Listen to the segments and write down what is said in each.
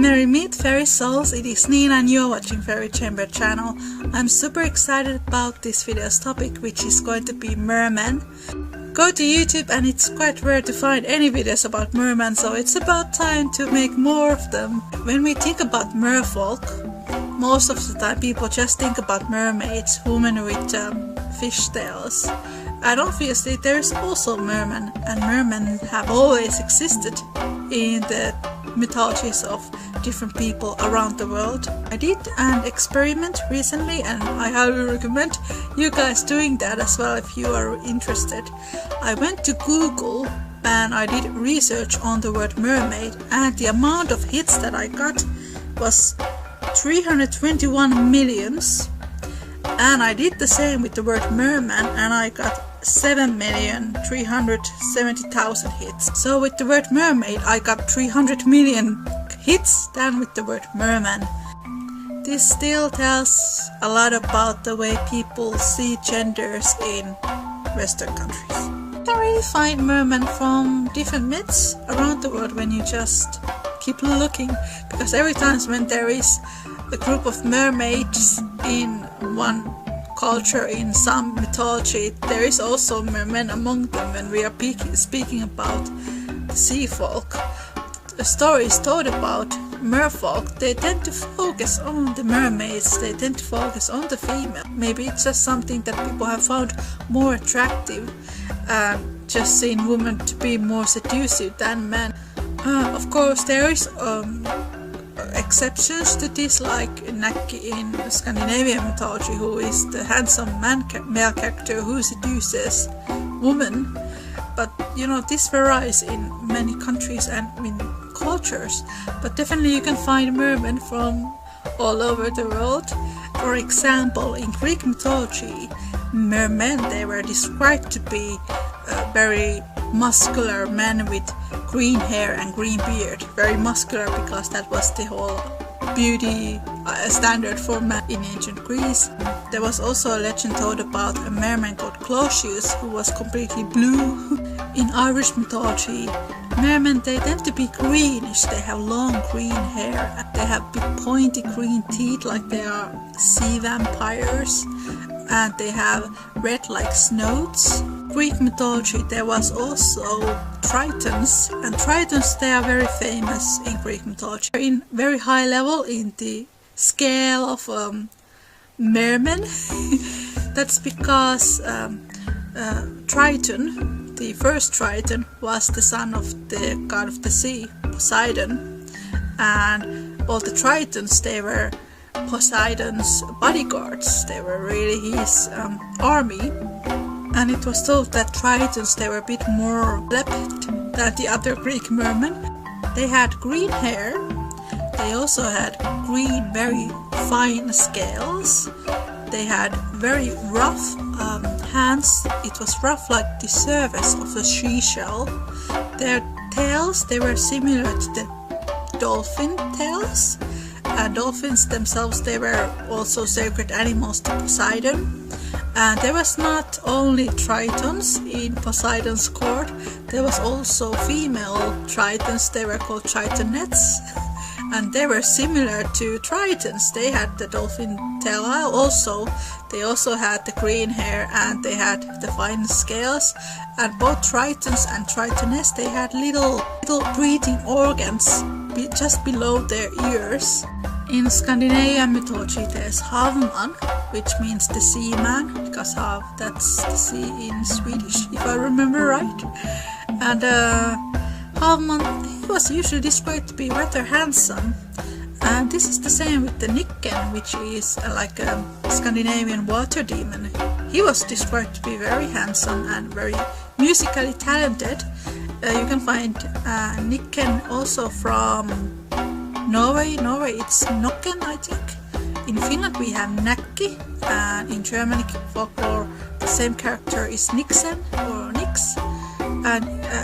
Merry Meet Fairy Souls, it is Niina and you are watching Fairy Chamber channel. I'm super excited about this video's topic, which is going to be mermen. Go to YouTube and it's quite rare to find any videos about mermen, so it's about time to make more of them. When we think about merfolk, most of the time people just think about mermaids, women with fish tails. And obviously there is also mermen, and mermen have always existed in the mythologies of different people around the world. I did an experiment recently and I highly recommend you guys doing that as well if you are interested. I went to Google and I did research on the word mermaid, and the amount of hits that I got was 321 millions. And I did the same with the word merman and I got 7,370,000 hits. So with the word mermaid I got 300 million hits than with the word merman. This still tells a lot about the way people see genders in Western countries. You can really find mermen from different myths around the world when you just keep looking, because every time when there is a group of mermaids in one culture, in some mythology, there is also mermen among them. When we are speaking about the sea folk, the stories told about merfolk, they tend to focus on the mermaids, they tend to focus on the female. Maybe it's just something that people have found more attractive, just seeing women to be more seductive than men. Of course there is exceptions to this, like Näkki in Scandinavian mythology, who is the handsome male character who seduces women. But you know, this varies in many countries and in cultures. But definitely you can find mermen from all over the world. For example, in Greek mythology, mermen, they were described to be very muscular men with green hair and green beard. Very muscular because that was the whole beauty standard for men in ancient Greece. There was also a legend told about a merman called Clausius who was completely blue. In Irish mythology, mermen, they tend to be greenish. They have long green hair. They have big pointy green teeth like they are sea vampires, and they have red like snouts. Greek mythology, there was also Tritons, and Tritons, they are very famous in Greek mythology. They're in very high level in the scale of mermen. That's because Triton, the first Triton, was the son of the god of the sea, Poseidon, and all the Tritons, they were Poseidon's bodyguards. They were really his army. And it was thought that Tritons, they were a bit more leopard than the other Greek mermen. They had green hair, they also had green, very fine scales, they had very rough hands. It was rough like the surface of a seashell. Their tails, they were similar to the dolphin tails. Dolphins themselves, they were also sacred animals to Poseidon. And there was not only Tritons in Poseidon's court, there was also female Tritons. They were called Tritonettes, and they were similar to Tritons. They had the dolphin tail also. They also had the green hair and they had the fine scales. And both Tritons and Tritonettes, they had little breathing organs just below their ears. In Scandinavian mythology there's Havman, which means the seaman, because Hav, that's the sea in Swedish, if I remember right. And Havman, he was usually described to be rather handsome. And this is the same with the Nikken, which is like a Scandinavian water demon. He was described to be very handsome and very musically talented. You can find Nikken also from Norway, it's Nokken, I think. In Finland we have Näkki, and in Germanic folklore the same character is Nixen or Nix. And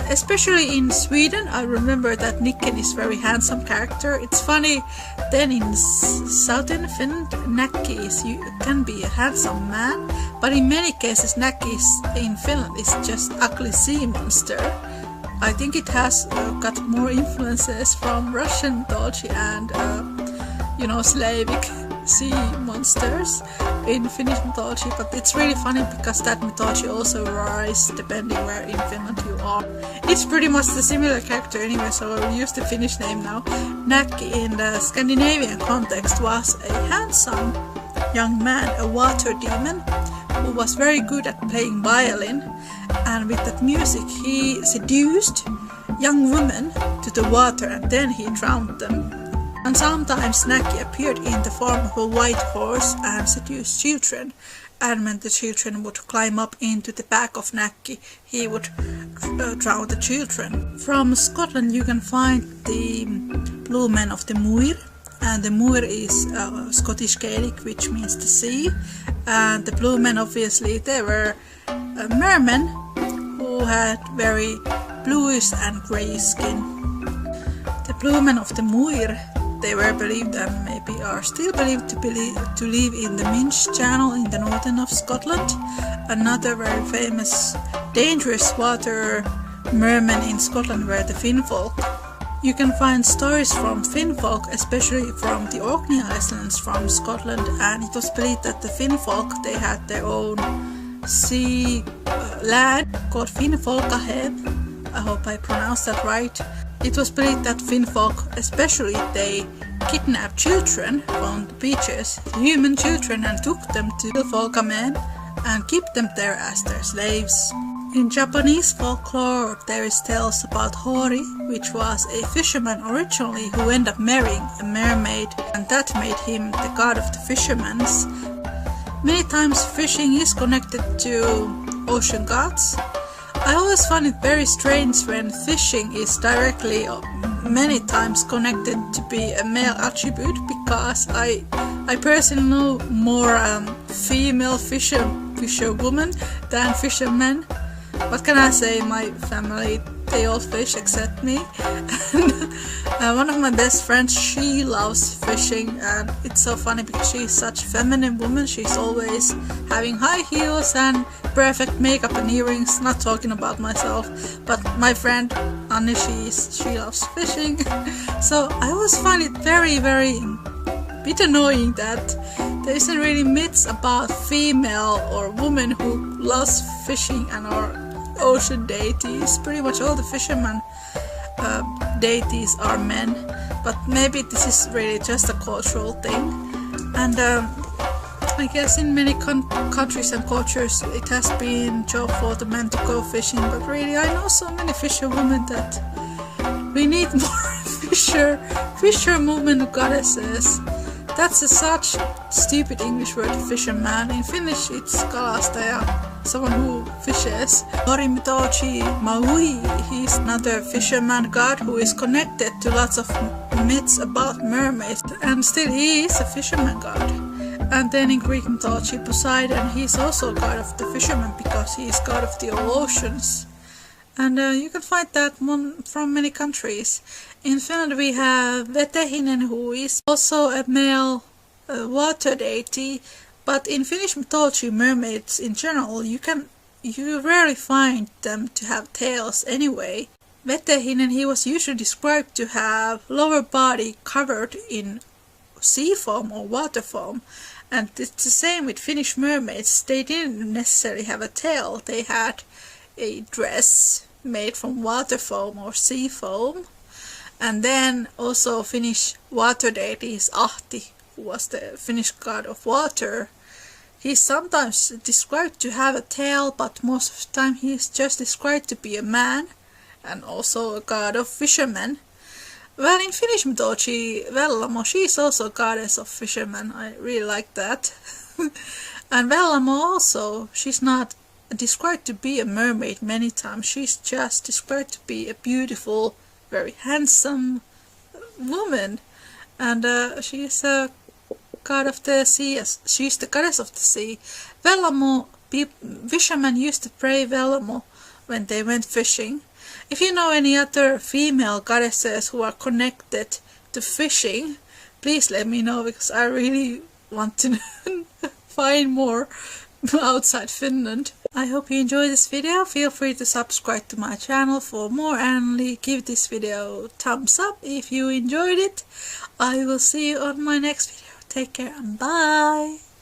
especially in Sweden, I remember that Nicken is very handsome character. It's funny, then in southern Finland, Näkki can be a handsome man, but in many cases Näkki in Finland is just ugly sea monster. I think it has got more influences from Russian mythology and Slavic sea monsters in Finnish mythology, but it's really funny because that mythology also varies depending where in Finland you are. It's pretty much the similar character anyway, so I'll use the Finnish name now. Näkki in the Scandinavian context was a handsome young man, a water demon, who was very good at playing violin, and with that music he seduced young women to the water and then he drowned them. And sometimes Näkki appeared in the form of a white horse and seduced children, and when the children would climb up into the back of Näkki, he would drown the children. From Scotland you can find the blue men of the Muir, and the Muir is Scottish Gaelic, which means the sea, and the blue men obviously they were mermen who had very bluish and grey skin. The blue men of the Muir, they were believed and maybe are still believed to live in the Minch Channel in the northern of Scotland. Another very famous dangerous water mermen in Scotland were the Finfolk. You can find stories from Finfolk, especially from the Orkney Islands from Scotland, and it was believed that the Finfolk, they had their own sea land called Finfolkahead. I hope I pronounced that right. It was believed that Finfolk, especially, they kidnapped children from the beaches, human children, and took them to Finfolkamen and kept them there as their slaves. In Japanese folklore there is tales about Hori, which was a fisherman originally who ended up marrying a mermaid, and that made him the god of the fishermen. Many times fishing is connected to ocean gods. I always find it very strange when fishing is directly many times connected to be a male attribute, because I personally know more female fisherwomen than fishermen. What can I say, my family, they all fish except me. And one of my best friends, she loves fishing, and it's so funny because she's such a feminine woman. She's always having high heels and perfect makeup and earrings. Not talking about myself, but my friend Annie, she loves fishing. So I always find it very bit annoying that there isn't really myths about female or women who loves fishing and are ocean deities. Pretty much all the fishermen deities are men, but maybe this is really just a cultural thing. And I guess in many countries and cultures it has been job for the men to go fishing, but really I know so many fisherwomen that we need more fisherwoman goddesses. That's such stupid English word, fisherman. In Finnish it's kalastaja, someone who fishes. Hori mythology, Maui, he's another fisherman god who is connected to lots of myths about mermaids, and still he is a fisherman god. And then in Greek mythology, Poseidon, he's also god of the fishermen because he is god of the oceans. And you can find that one from many countries. In Finland we have Vetehinen, who is also a male water deity, but in Finnish mythology, mermaids in general, you rarely find them to have tails anyway. Vetehinen, he was usually described to have lower body covered in sea foam or water foam, and it's the same with Finnish mermaids. They didn't necessarily have a tail, they had a dress made from water foam or sea foam. And then also Finnish water deity is Ahti, who was the Finnish god of water. He's sometimes described to have a tail, but most of the time he is just described to be a man and also a god of fishermen. Well, in Finnish mythology, Vellamo, she's also a goddess of fishermen. I really like that. And Vellamo also, she's not described to be a mermaid many times. She's just described to be a beautiful, very handsome woman. And she's a god of the sea. She's the goddess of the sea. Vellamo, fishermen used to pray Vellamo when they went fishing. If you know any other female goddesses who are connected to fishing, please let me know, because I really want to find more outside Finland. I hope you enjoyed this video. Feel free to subscribe to my channel for more and give this video a thumbs up if you enjoyed it. I will see you on my next video. Take care and bye!